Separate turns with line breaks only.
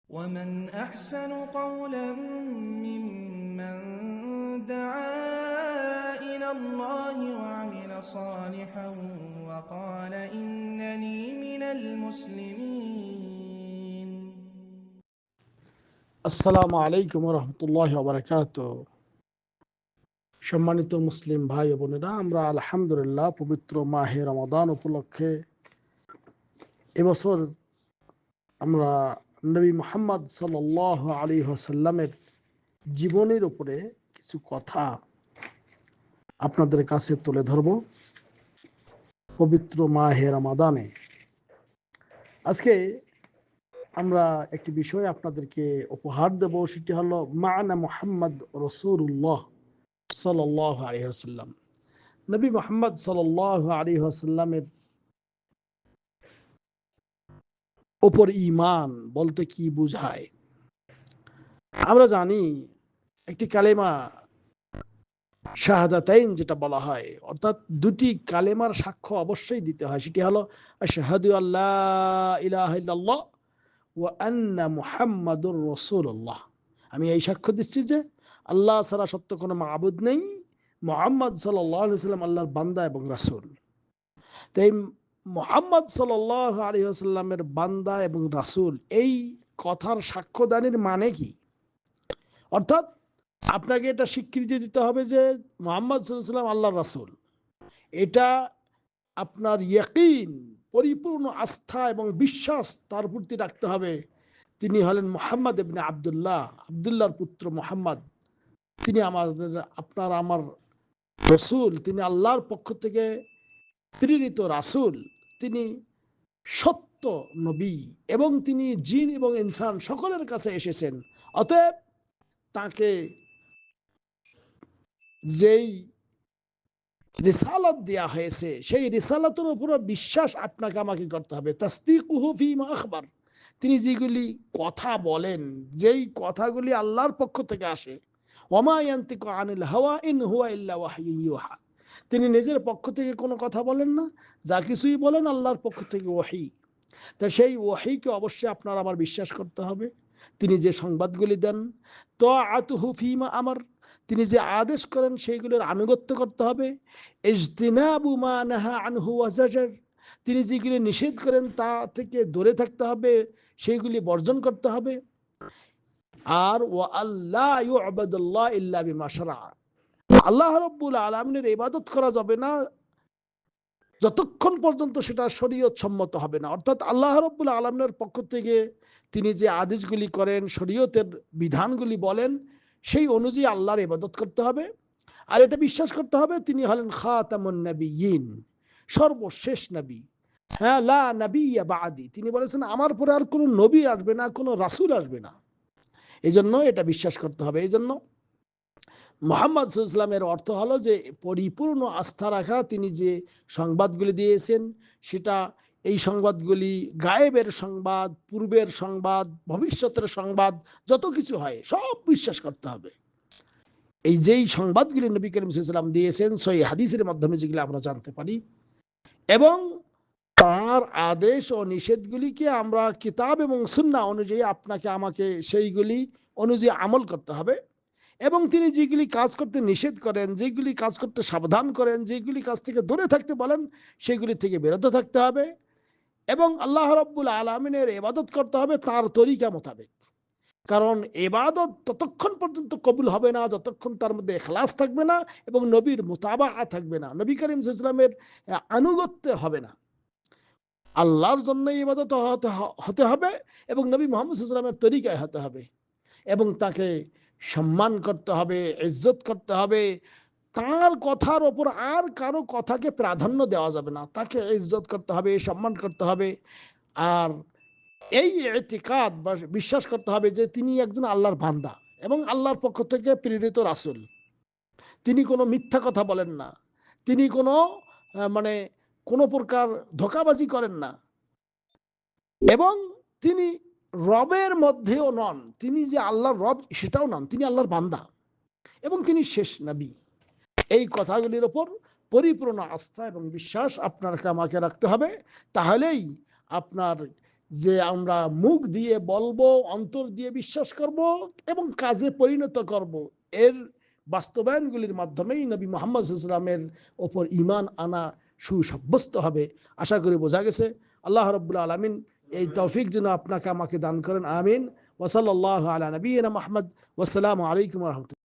ومن أحسن قولا ممن دعا إلى الله وعمل صالحا وقال إنني من المسلمين।
আসসালামু আলাইকুম রহমতুল্লাহ বারাকাত। সম্মানিত মুসলিম ভাই বোনেরা, আমরা আলহামদুলিল্লাহ পবিত্র মাহে রমাদান উপলক্ষে এবছর আমরা নবী মুহাম্মদ সাল্লাল্লাহু আলাইহি ওয়াসাল্লামের জীবনের উপরে কিছু কথা আপনাদের কাছে তুলে ধরব পবিত্র মাহে রমাদানে। আজকে আমরা একটি বিষয় আপনাদেরকে উপহার দেব, সেটি হলো মা'না মুহাম্মদ রাসূলুল্লাহ সাল্লাল্লাহু আলাইহি ওয়াসাল্লাম। নবী মুহাম্মদ সাল্লাল্লাহু আলাইহি ওয়াসাল্লামের উপর ঈমান বলতে কি বোঝায়? আমরা জানি একটি কালেমা শাহাদাতাইন যেটা বলা হয়, অর্থাৎ দুটি কালেমার সাক্ষ্য অবশ্যই দিতে হয়। সেটি হলো আশহাদু আল্লা ইলাহা ইল্লাল্লাহ ওয়া আন্না মুহাম্মাদুর রাসূলুল্লাহ। আমি এই সাক্ষ্য দিচ্ছি যে আল্লাহ ছাড়া সত্য কোনো মাবুদ নেই, মুহাম্মদ সাল্লাল্লাহু আলাইহি ওয়াসাল্লাম আল্লাহর বান্দা এবং রাসূল। তাই মুহাম্মদ সাল্লাল্লাহু আলাইহি ওয়াসাল্লামের বান্দা এবং রাসূল, এই কথার সাক্ষ্যদানের মানে কি? অর্থাৎ আপনাকে এটা স্বীকৃতি দিতে হবে যে মুহাম্মদ সাল্লাল্লাহু আলাইহি ওয়াসাল্লাম আল্লাহর রাসূল। এটা আপনার ইয়াকিন, পরিপূর্ণ আস্থা এবং বিশ্বাস তার প্রতি রাখতে হবে। তিনি হলেন মুহাম্মদ ইবনে আব্দুল্লাহ, আব্দুল্লাহর পুত্র মুহাম্মদ। তিনি আমাদের, আপনার আমার রাসূল। তিনি আল্লাহর পক্ষ থেকে প্রেরিত রাসূল। তিনি সত্য নবী এবং তিনি জিন এবং ইনসান সকলের কাছে এসেছেন। অতএব তাকে যেই রিসালাত দেয়া হয়েছে সেই রিসালাতের উপর বিশ্বাস আপনাকে আমাকে করতে হবে। তাসদীকুহু ফীমা আখবার, তিনি যেগুলি কথা বলেন, যেই কথাগুলি আল্লাহর পক্ষ থেকে আসে, ওমা ইয়ান্তিকু আনিল হাওয়া ইন হুয়া ইল্লা ওয়াহয়ুন ইউহা, তিনি নিজের পক্ষ থেকে কোনো কথা বলেন না, যা কিছুই বলেন আল্লাহর পক্ষ থেকে ওহী। তা সেই ওহীকে অবশ্যই আপনার আমার বিশ্বাস করতে হবে। তিনি যে সংবাদগুলি দেন, তাআতুহু ফীমা আমার, তিনি যে আদেশ করেন সেইগুলোর আনুগত্য করতে হবে। ইজতিনাবু মা নাহা আনহু ওয়া জাজার, তিনি যেগুলি নিষেধ করেন তা থেকে দূরে থাকতে হবে, সেইগুলি বর্জন করতে হবে। আর ওয়া আল্লা ইউবাদুল্লাহ ইল্লা বিমা শারআ, আল্লাহ রাব্বুল আলামিনের ইবাদত করা যাবে না যতক্ষণ পর্যন্ত সেটা শরীয়ত সম্মত হবে না। অর্থাৎ আল্লাহ রাব্বুল আলামিনের পক্ষ থেকে তিনি যে আদেশগুলি করেন, শরীয়তের বিধানগুলি বলেন, সেই অনুযায়ী আল্লাহর ইবাদত করতে হবে। আর এটা বিশ্বাস করতে হবে তিনি হলেন খাতামুন নবিয়্যিন, সর্বশেষ নবী। হ্যাঁ, লা নবিয়্যা বাদি, তিনি বলেছেন আমার পরে আর কোনো নবী আসবে না, কোনো রাসূল আসবে না। এই জন্য এটা বিশ্বাস করতে হবে। এই জন্য মুহাম্মদ সাল্লাল্লাহু আলাইহি ওয়াসাল্লামের অর্থ হলো যে পরিপূর্ণ আস্থা রাখা। তিনি যে সংবাদগুলি দিয়েছেন সেটা, এই সংবাদগুলি গায়েবের সংবাদ, পূর্বের সংবাদ, ভবিষ্যতের সংবাদ, যত কিছু হয় সব বিশ্বাস করতে হবে। এই যেই সংবাদগুলি নবী করিম সাল্লাল্লাহু আলাইহি ওয়াসাল্লাম দিয়েছেন সহিহ হাদিসের মাধ্যমে যেগুলো আমরা জানতে পারি, এবং তার আদেশ ও নিষেধগুলিকে আমরা কিতাব এবং সুন্নাহ অনুযায়ী আপনাকে আমাকে সেইগুলি অনুযায়ী আমল করতে হবে। এবং তিনি যেগুলি কাজ করতে নিষেধ করেন, যেগুলি কাজ করতে সাবধান করেন, যেগুলি কাজ থেকে দূরে থাকতে বলেন, সেগুলি থেকে বিরত থাকতে হবে। এবং আল্লাহ রাব্বুল আলামিনের ইবাদত করতে হবে তার তরিকা মোতাবেক। কারণ ইবাদত ততক্ষণ পর্যন্ত কবুল হবে না যতক্ষণ তার মধ্যে ইখলাস থাকবে না এবং নবীর মুতাবাআ থাকবে না, নবী করিম সাল্লাল্লাহু আলাইহি ওয়াসাল্লামের আনুগত্য হবে না। আল্লাহর জন্য ইবাদত হতে হবে এবং নবী মুহাম্মদ সাল্লাল্লাহু আলাইহি ওয়াসাল্লামের তরিকায় হতে হবে, এবং তাকে সম্মান করতে হবে, ইজ্জত করতে হবে। তার কথার ওপর আর কারো কথাকে প্রাধান্য দেওয়া যাবে না, তাকে ইজ্জত করতে হবে, সম্মান করতে হবে। আর এই ইতিকাদ বা বিশ্বাস করতে হবে যে তিনি একজন আল্লাহর বান্দা এবং আল্লাহর পক্ষ থেকে প্রেরিত রাসূল। তিনি কোনো মিথ্যা কথা বলেন না, তিনি কোনো মানে কোনো প্রকার ধোঁকাবাজি করেন না, এবং তিনি রবের মধ্যেও নন, তিনি যে আল্লাহর রব সেটাও নন, তিনি আল্লাহর বান্দা এবং তিনি শেষ নবী। এই কথাগুলির ওপর পরিপূর্ণ আস্থা এবং বিশ্বাস আপনাকে আমাকে রাখতে হবে। তাহলেই আপনার যে আমরা মুখ দিয়ে বলবো, অন্তর দিয়ে বিশ্বাস করব এবং কাজে পরিণত করব, এর বাস্তবায়নগুলির মাধ্যমেই নবী মুহাম্মদ সাল্লাল্লাহু আলাইহি ওয়াসাল্লামের ওপর ঈমান আনা সুসাব্যস্ত হবে। আশা করি বোঝা গেছে। আল্লাহ রাব্বুল আলামিন এই তৌফিক যেন আপনাকে আমাকে দান করেন, আমিন। ওয়া সাল্লাল্লাহু আলা নবিয়িনা মুহাম্মদ। ওয়াসসালামু আলাইকুম ওয়া রাহমাতুল্লাহ।